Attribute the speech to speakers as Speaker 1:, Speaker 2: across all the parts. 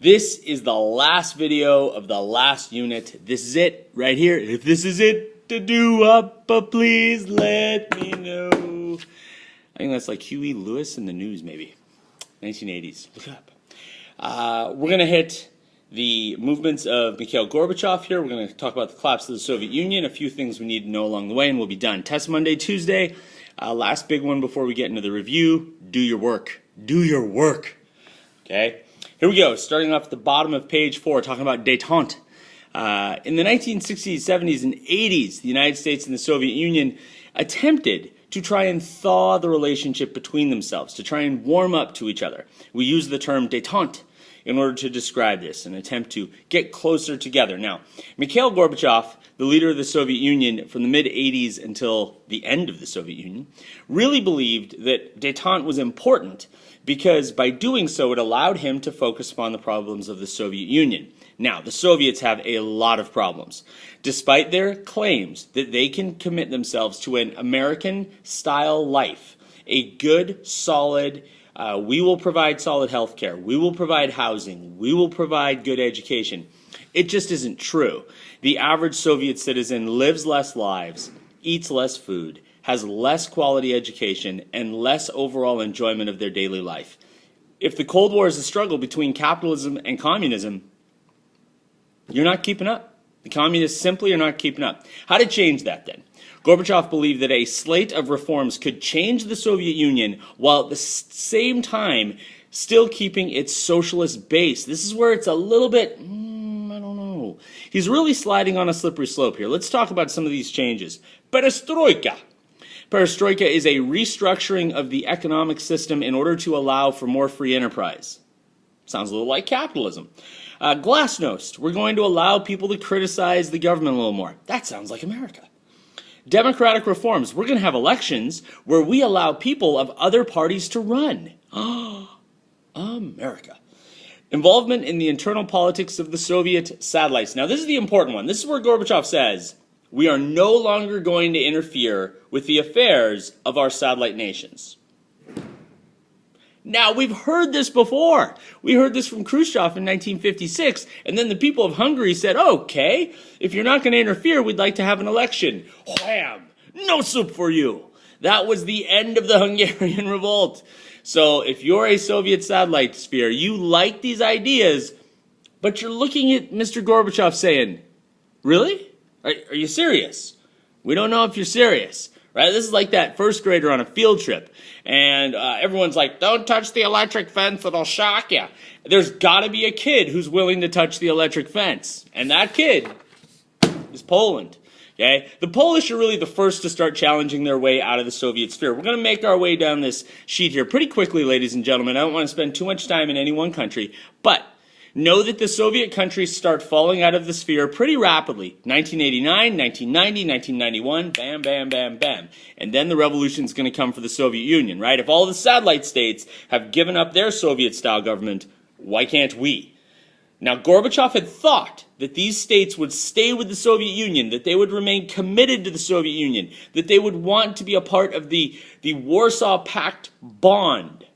Speaker 1: This is the last video of the last unit. This is it right here. If this is it to do up, please let me know. I think that's like Huey Lewis in the news, maybe. 1980s. Look it up. We're going to hit the movements of Mikhail Gorbachev here. We're going to talk about the collapse of the Soviet Union, a few things we need to know along the way, and we'll be done. Test Monday, Tuesday. Last big one before we get into the review. Do your work. Do your work. Okay? Here we go. Starting off at the bottom of page 4, talking about détente. In the 1960s, 70s, and 80s, the United States and the Soviet Union attempted to try and thaw the relationship between themselves, to try and warm up to each other. We use the term détente in order to describe this, an attempt to get closer together. Now, Mikhail Gorbachev, the leader of the Soviet Union from the mid-80s until the end of the Soviet Union, really believed that détente was important because by doing so it allowed him to focus upon the problems of the Soviet Union. Now, the Soviets have a lot of problems. Despite their claims that they can commit themselves to an American-style life, a good, solid, we will provide solid health care, we will provide housing, we will provide good education, it just isn't true. The average Soviet citizen lives less lives, eats less food, has less quality education, and less overall enjoyment of their daily life. If the Cold War is a struggle between capitalism and communism, you're not keeping up. The communists simply are not keeping up. How to change that then? Gorbachev believed that a slate of reforms could change the Soviet Union while at the same time still keeping its socialist base. This is where it's a little bit, I don't know. He's really sliding on a slippery slope here. Let's talk about some of these changes. Perestroika. Perestroika is a restructuring of the economic system in order to allow for more free enterprise. Sounds a little like capitalism. Glasnost. We're going to allow people to criticize the government a little more. That sounds like America. Democratic reforms. We're going to have elections where we allow people of other parties to run. America. Involvement in the internal politics of the Soviet satellites. Now, this is the important one. This is where Gorbachev says, we are no longer going to interfere with the affairs of our satellite nations. Now, we've heard this before. We heard this from Khrushchev in 1956, and then the people of Hungary said, okay, if you're not going to interfere, we'd like to have an election. Wham! No soup for you. That was the end of the Hungarian revolt. So if you're a Soviet satellite sphere, you like these ideas, but you're looking at Mr. Gorbachev saying, really? Are you serious? We don't know if you're serious. Right? This is like that first grader on a field trip. And everyone's like, don't touch the electric fence, it'll shock you. There's got to be a kid who's willing to touch the electric fence. And that kid is Poland. Okay? The Polish are really the first to start challenging their way out of the Soviet sphere. We're going to make our way down this sheet here pretty quickly, ladies and gentlemen. I don't want to spend too much time in any one country. But know that the Soviet countries start falling out of the sphere pretty rapidly. 1989, 1990, 1991, bam, bam, bam, bam. And then the revolution's going to come for the Soviet Union, right? If all the satellite states have given up their Soviet-style government, why can't we? Now, Gorbachev had thought that these states would stay with the Soviet Union, that they would remain committed to the Soviet Union, that they would want to be a part of the Warsaw Pact bond.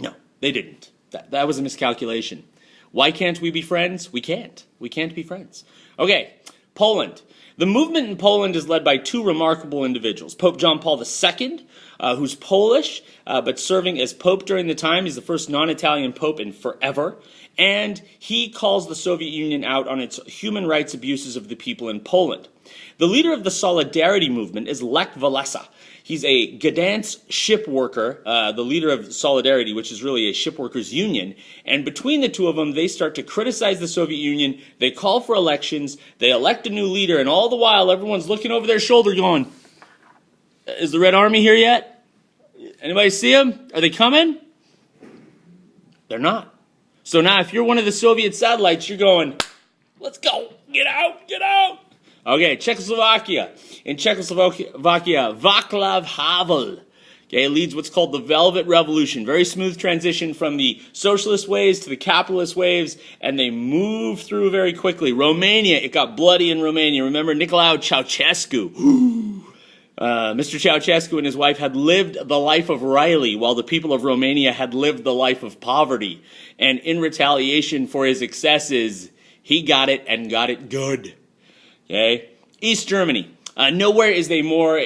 Speaker 1: No, they didn't. That was a miscalculation. Why can't we be friends? We can't. We can't be friends. Okay, Poland. The movement in Poland is led by two remarkable individuals. Pope John Paul II, who's Polish, but serving as Pope during the time. He's the first non-Italian Pope in forever. And he calls the Soviet Union out on its human rights abuses of the people in Poland. The leader of the Solidarity movement is Lech Walesa. He's a Gdansk ship worker, the leader of Solidarity, which is really a ship workers union. And between the two of them, they start to criticize the Soviet Union. They call for elections. They elect a new leader. And all the while, everyone's looking over their shoulder going, is the Red Army here yet? Anybody see them? Are they coming? They're not. So now if you're one of the Soviet satellites, you're going, let's go. Get out. Get out. Okay, Czechoslovakia. In Czechoslovakia, Václav Havel, leads what's called the Velvet Revolution. Very smooth transition from the socialist ways to the capitalist waves, and they move through very quickly. Romania, it got bloody in Romania. Remember Nicolae Ceausescu? Mr. Ceausescu and his wife had lived the life of Riley, while the people of Romania had lived the life of poverty. And in retaliation for his excesses, he got it and got it good. Okay? East Germany. Nowhere is a more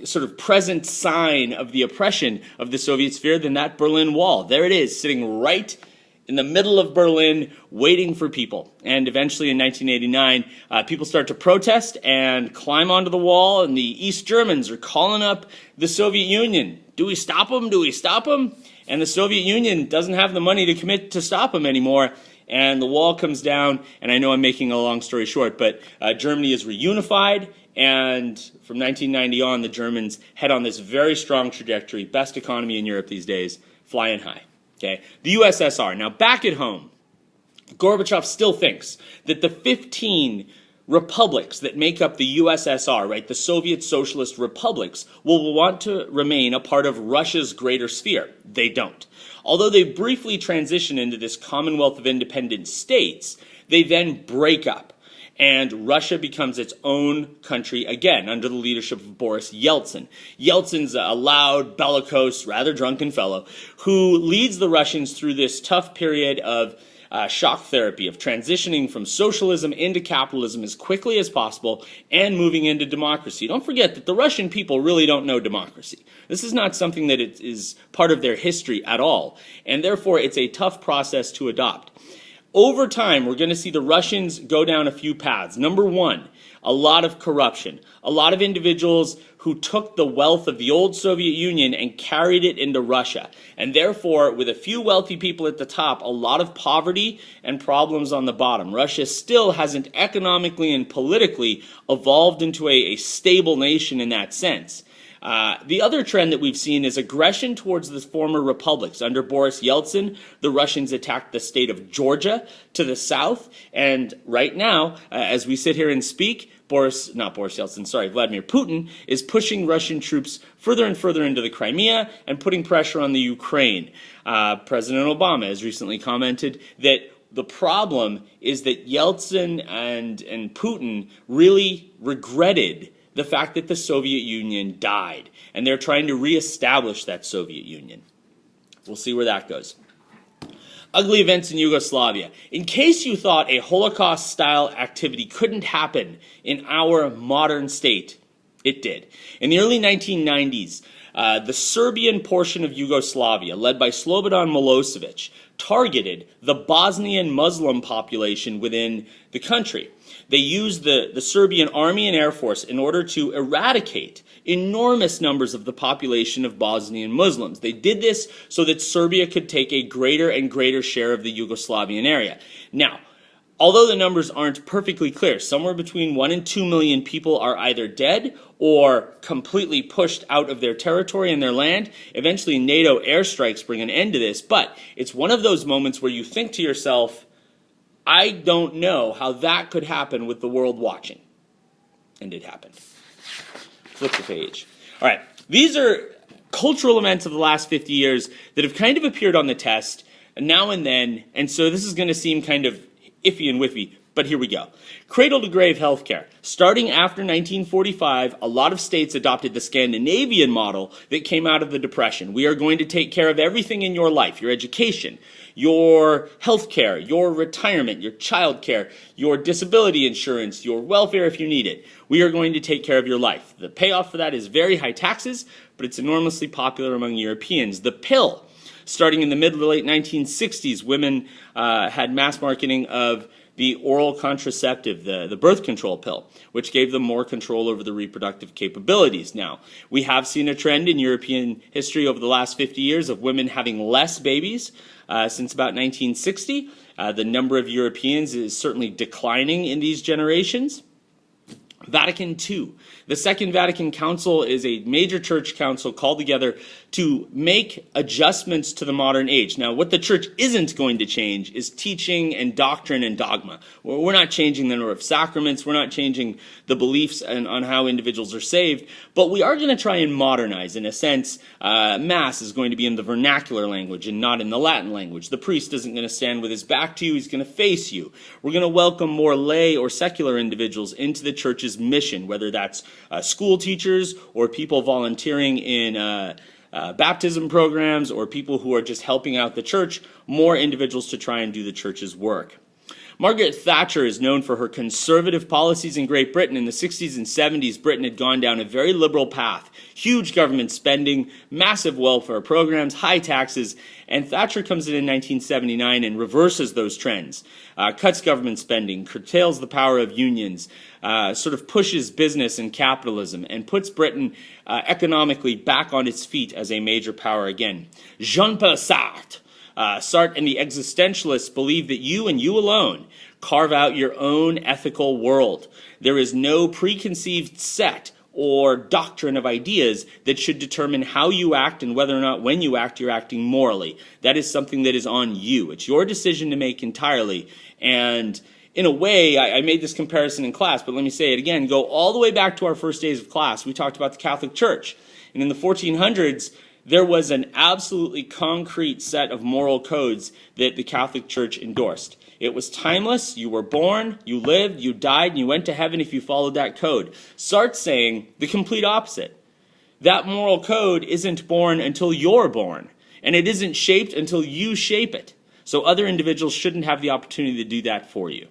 Speaker 1: sort of present sign of the oppression of the Soviet sphere than that Berlin Wall. There it is, sitting right in the middle of Berlin, waiting for people. And eventually in 1989, people start to protest and climb onto the wall, and the East Germans are calling up the Soviet Union. Do we stop them? Do we stop them? And the Soviet Union doesn't have the money to commit to stop them anymore. And the wall comes down, and I know I'm making a long story short, but Germany is reunified, and from 1990 on, the Germans head on this very strong trajectory, best economy in Europe these days, flying high. Okay, the USSR. Now, back at home, Gorbachev still thinks that the 15 republics that make up the USSR, right, the Soviet Socialist republics, will want to remain a part of Russia's greater sphere. They don't. Although they briefly transition into this Commonwealth of Independent States, they then break up, and Russia becomes its own country again under the leadership of Boris Yeltsin. Yeltsin's a loud, bellicose, rather drunken fellow who leads the Russians through this tough period of shock therapy, of transitioning from socialism into capitalism as quickly as possible and moving into democracy. Don't forget that the Russian people really don't know democracy. This is not something that is part of their history at all, and therefore it's a tough process to adopt. Over time, we're going to see the Russians go down a few paths. Number one, a lot of corruption. A lot of individuals who took the wealth of the old Soviet Union and carried it into Russia. And therefore, with a few wealthy people at the top, a lot of poverty and problems on the bottom. Russia still hasn't economically and politically evolved into a stable nation in that sense. The other trend that we've seen is aggression towards the former republics. Under Boris Yeltsin, the Russians attacked the state of Georgia to the south, and right now, as we sit here and speak, Vladimir Putin is pushing Russian troops further and further into the Crimea and putting pressure on the Ukraine. President Obama has recently commented that the problem is that Yeltsin and Putin really regretted the fact that the Soviet Union died, and they're trying to reestablish that Soviet Union. We'll see where that goes. Ugly events in Yugoslavia. In case you thought a Holocaust-style activity couldn't happen in our modern state, it did. In the early 1990s, the Serbian portion of Yugoslavia, led by Slobodan Milosevic, targeted the Bosnian Muslim population within the country. They used the Serbian army and air force in order to eradicate enormous numbers of the population of Bosnian Muslims. They did this so that Serbia could take a greater and greater share of the Yugoslavian area. Now, although the numbers aren't perfectly clear, somewhere between 1 and 2 million people are either dead or completely pushed out of their territory and their land. Eventually, NATO airstrikes bring an end to this, but it's one of those moments where you think to yourself, I don't know how that could happen with the world watching. And it happened. Flip the page. All right. These are cultural events of the last 50 years that have kind of appeared on the test now and then, and so this is going to seem kind of iffy and whiffy, but here we go. Cradle-to-grave healthcare. Starting after 1945, a lot of states adopted the Scandinavian model that came out of the Depression. We are going to take care of everything in your life, your education, your healthcare, your retirement, your childcare, your disability insurance, your welfare if you need it. We are going to take care of your life. The payoff for that is very high taxes, but it's enormously popular among Europeans. The pill. Starting in the mid to late 1960s, women had mass marketing of the oral contraceptive, the birth control pill, which gave them more control over the reproductive capabilities. Now, we have seen a trend in European history over the last 50 years of women having less babies since about 1960. The number of Europeans is certainly declining in these generations. Vatican II. The Second Vatican Council is a major church council called together to make adjustments to the modern age. Now, what the church isn't going to change is teaching and doctrine and dogma. We're not changing the number of sacraments. We're not changing the beliefs on how individuals are saved. But we are going to try and modernize. In a sense, Mass is going to be in the vernacular language and not in the Latin language. The priest isn't going to stand with his back to you. He's going to face you. We're going to welcome more lay or secular individuals into the church's church's mission, whether that's school teachers or people volunteering in baptism programs or people who are just helping out the church, more individuals to try and do the church's work. Margaret Thatcher is known for her conservative policies in Great Britain. In the 60s and 70s, Britain had gone down a very liberal path. Huge government spending, massive welfare programs, high taxes, and Thatcher comes in 1979 and reverses those trends, cuts government spending, curtails the power of unions, sort of pushes business and capitalism, and puts Britain economically back on its feet as a major power again. Jean-Paul Sartre. Sartre and the existentialists believe that you and you alone carve out your own ethical world. There is no preconceived set or doctrine of ideas that should determine how you act and whether or not when you act, you're acting morally. That is something that is on you. It's your decision to make entirely. And in a way, I made this comparison in class, but let me say it again. Go all the way back to our first days of class. We talked about the Catholic Church. And in the 1400s, there was an absolutely concrete set of moral codes that the Catholic Church endorsed. It was timeless. You were born, you lived, you died, and you went to heaven if you followed that code. Sartre's saying the complete opposite. That moral code isn't born until you're born, and it isn't shaped until you shape it. So other individuals shouldn't have the opportunity to do that for you.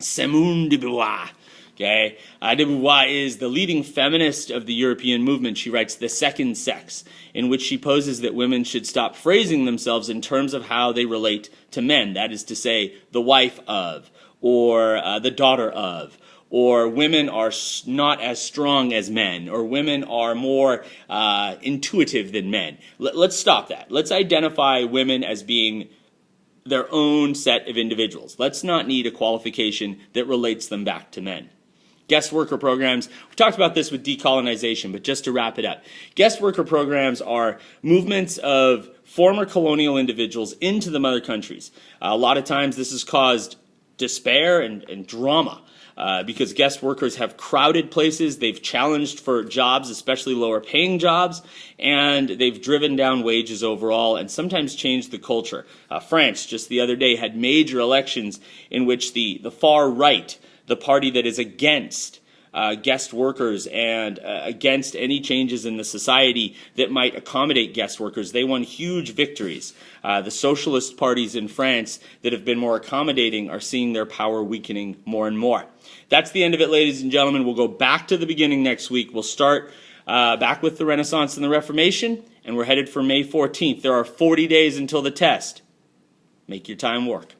Speaker 1: Simone de Beauvoir. Okay, de Beauvoir is the leading feminist of the European movement. She writes The Second Sex, in which she poses that women should stop phrasing themselves in terms of how they relate to men. That is to say, the wife of, or the daughter of, or women are not as strong as men, or women are more intuitive than men. Let's stop that. Let's identify women as being their own set of individuals. Let's not need a qualification that relates them back to men. Guest worker programs, we talked about this with decolonization, but just to wrap it up. Guest worker programs are movements of former colonial individuals into the mother countries. A lot of times this has caused despair and drama because guest workers have crowded places, they've challenged for jobs, especially lower paying jobs, and they've driven down wages overall and sometimes changed the culture. France, just the other day, had major elections in which the far right, the party that is against guest workers and against any changes in the society that might accommodate guest workers, they won huge victories. The socialist parties in France that have been more accommodating are seeing their power weakening more and more. That's the end of it, ladies and gentlemen. We'll go back to the beginning next week. We'll start back with the Renaissance and the Reformation, and we're headed for May 14th. There are 40 days until the test. Make your time work.